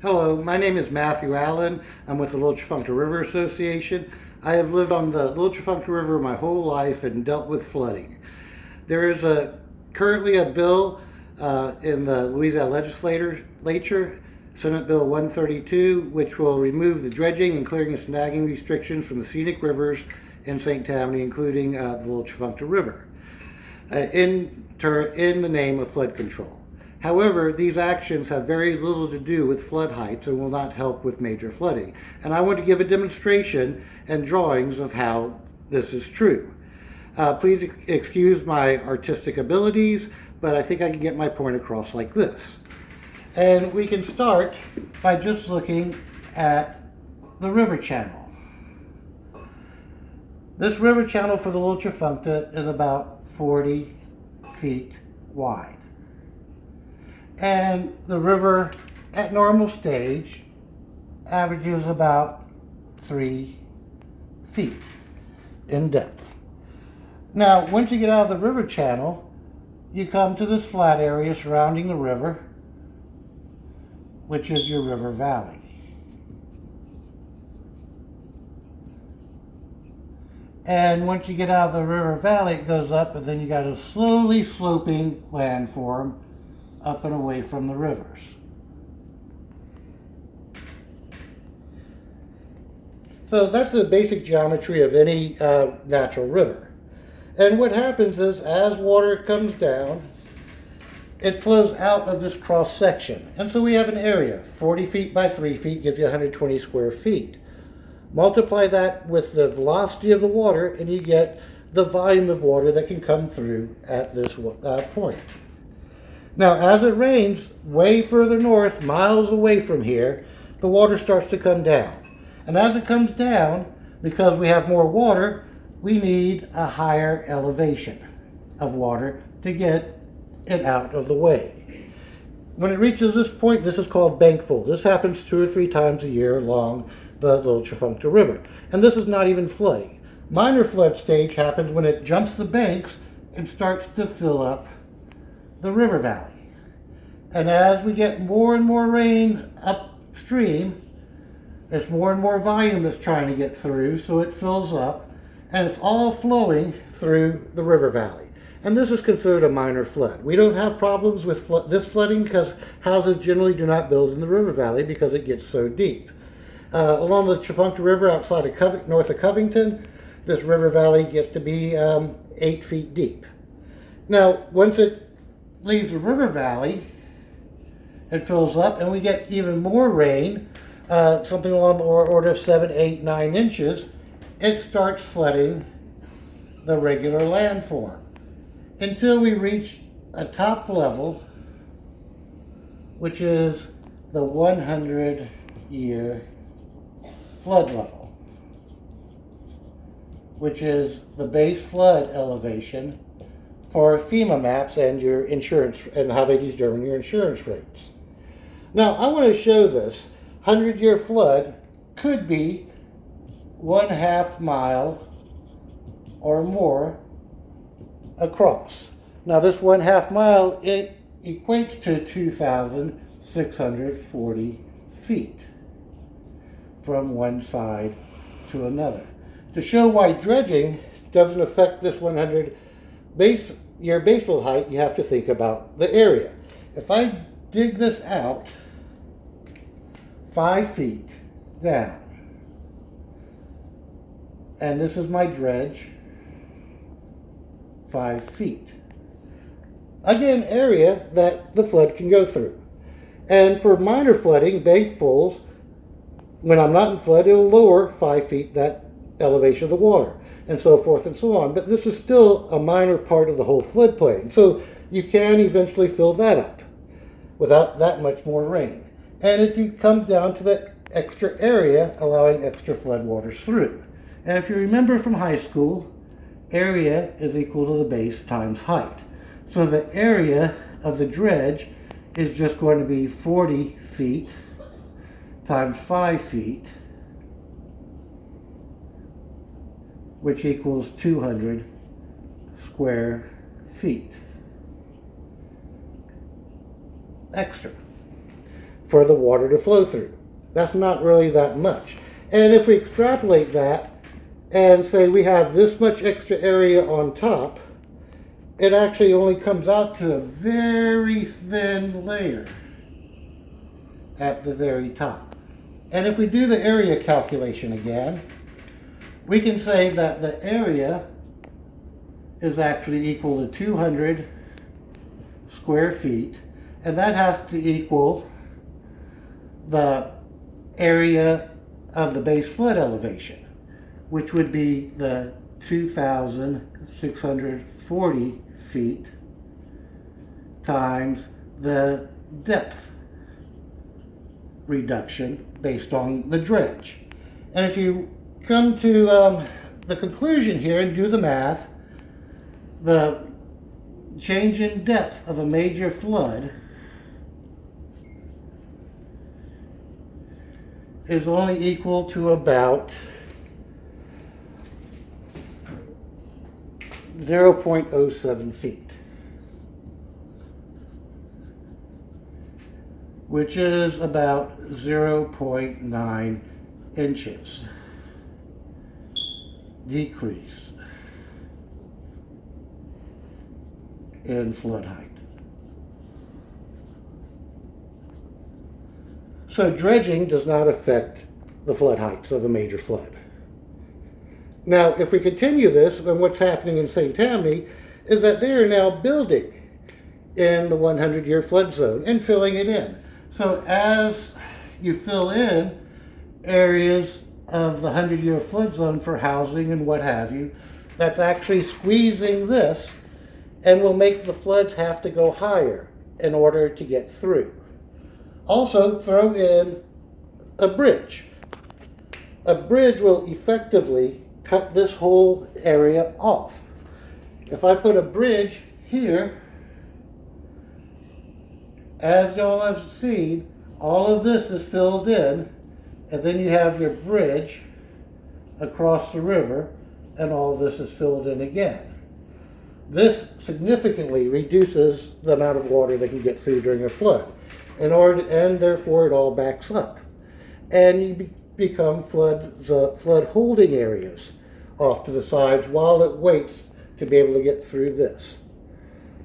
Hello, my name is Matthew Allen. I'm with the Little Tchefuncte River Association. I have lived on the Little Tchefuncte River my whole life and dealt with flooding. There is currently a bill in the Louisiana Legislature, Senate Bill 132, which will remove the dredging and clearing and snagging restrictions from the scenic rivers in St. Tammany, including the Little Tchefuncte River, in the name of flood control. However, these actions have very little to do with flood heights and will not help with major flooding. And I want to give a demonstration and drawings of how this is true. Please excuse my artistic abilities, but I think I can get my point across like this. And we can start by just looking at the river channel. This river channel for the Little Tchefuncte is about 40 feet wide. And the river at normal stage averages about 3 feet in depth. Now, once you get out of the river channel, you come to this flat area surrounding the river, which is your river valley. And once you get out of the river valley, it goes up, and then you got a slowly sloping landform up and away from the rivers. So that's the basic geometry of any natural river. And what happens is, as water comes down, it flows out of this cross section. And so we have an area, 40 feet by 3 feet gives you 120 square feet. Multiply that with the velocity of the water, and you get the volume of water that can come through at this point. Now, as it rains way further north, miles away from here, the water starts to come down. And as it comes down, because we have more water, we need a higher elevation of water to get it out of the way. When it reaches this point, this is called bankful. This happens 2 or 3 times a year along the Little Tchefuncte River. And this is not even flooding. Minor flood stage happens when it jumps the banks and starts to fill up the river valley. And as we get more and more rain upstream, there's more and more volume that's trying to get through, so it fills up, and it's all flowing through the river valley. And this is considered a minor flood. We don't have problems with this flooding because houses generally do not build in the river valley because it gets so deep. Along the Tchefuncte River outside of north of Covington, this river valley gets to be 8 feet deep. Now, once it leaves the river valley, it fills up, and we get even more rain, something along the order of 7, 8, 9 inches. It starts flooding the regular landform until we reach a top level, which is the 100-year flood level, which is the base flood elevation for FEMA maps and your insurance and how they determine your insurance rates. Now, I want to show this 100-year flood could be 1/2 mile or more across. Now, this 1/2 mile, it equates to 2,640 feet from one side to another. To show why dredging doesn't affect this 100-year basal height, you have to think about the area. If I dig this out 5 feet down, and this is my dredge, 5 feet. Again, area that the flood can go through. And for minor flooding, bankfuls, when I'm not in flood, it'll lower 5 feet that elevation of the water, and so forth and so on. But this is still a minor part of the whole floodplain. So you can eventually fill that up without that much more rain. And it comes down to that extra area, allowing extra flood waters through. And if you remember from high school, area is equal to the base times height. So the area of the dredge is just going to be 40 feet times 5 feet, which equals 200 square feet extra. for the water to flow through. That's not really that much. And if we extrapolate that and say we have this much extra area on top, it actually only comes out to a very thin layer at the very top. And if we do the area calculation again, we can say that the area is actually equal to 200 square feet, and that has to equal the area of the base flood elevation, which would be the 2,640 feet times the depth reduction based on the dredge. And if you come to the conclusion here and do the math, the change in depth of a major flood is only equal to about 0.07 feet, which is about 0.9 inches decrease in flood height. So dredging does not affect the flood heights of a major flood. Now, if we continue this, then what's happening in St. Tammany is that they are now building in the 100-year flood zone and filling it in. So as you fill in areas of the 100-year flood zone for housing and what have you, that's actually squeezing this and will make the floods have to go higher in order to get through. Also, throw in a bridge. A bridge will effectively cut this whole area off. If I put a bridge here, as y'all have seen, all of this is filled in, and then you have your bridge across the river, and all of this is filled in again. This significantly reduces the amount of water that can get through during a flood, and therefore it all backs up. And you become flood holding areas off to the sides while it waits to be able to get through this.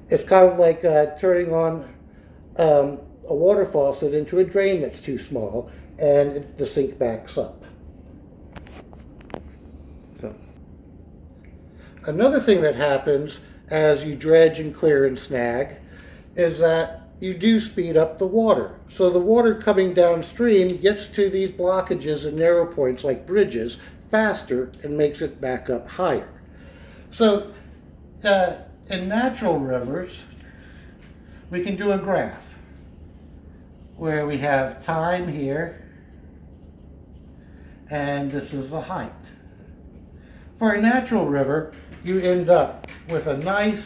It's kind of like turning on a water faucet into a drain that's too small, and the sink backs up. So, another thing that happens as you dredge and clear and snag is that you do speed up the water. So the water coming downstream gets to these blockages and narrow points like bridges faster and makes it back up higher. So in natural rivers, we can do a graph where we have time here, and this is the height. For a natural river, you end up with a nice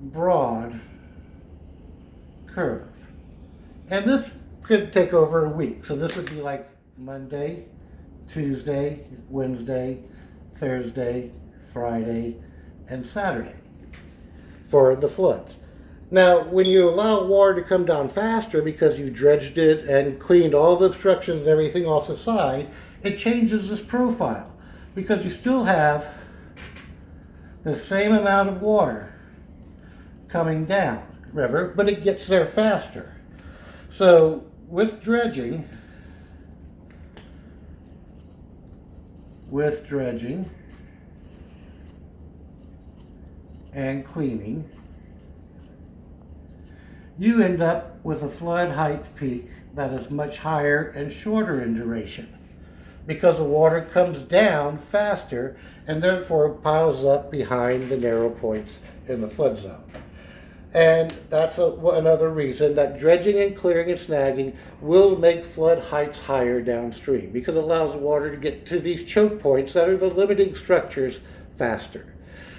broad curve. And this could take over a week. So this would be like Monday, Tuesday, Wednesday, Thursday, Friday, and Saturday for the floods. Now, when you allow water to come down faster because you dredged it and cleaned all the obstructions and everything off the side, it changes this profile because you still have the same amount of water coming down river, but it gets there faster. So with dredging and cleaning, you end up with a flood height peak that is much higher and shorter in duration because the water comes down faster and therefore piles up behind the narrow points in the flood zone. And that's another reason that dredging and clearing and snagging will make flood heights higher downstream because it allows the water to get to these choke points that are the limiting structures faster.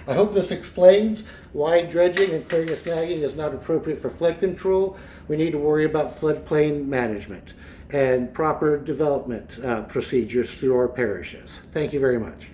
I hope this explains why dredging and clearing and snagging is not appropriate for flood control. We need to worry about floodplain management and proper development procedures through our parishes. Thank you very much.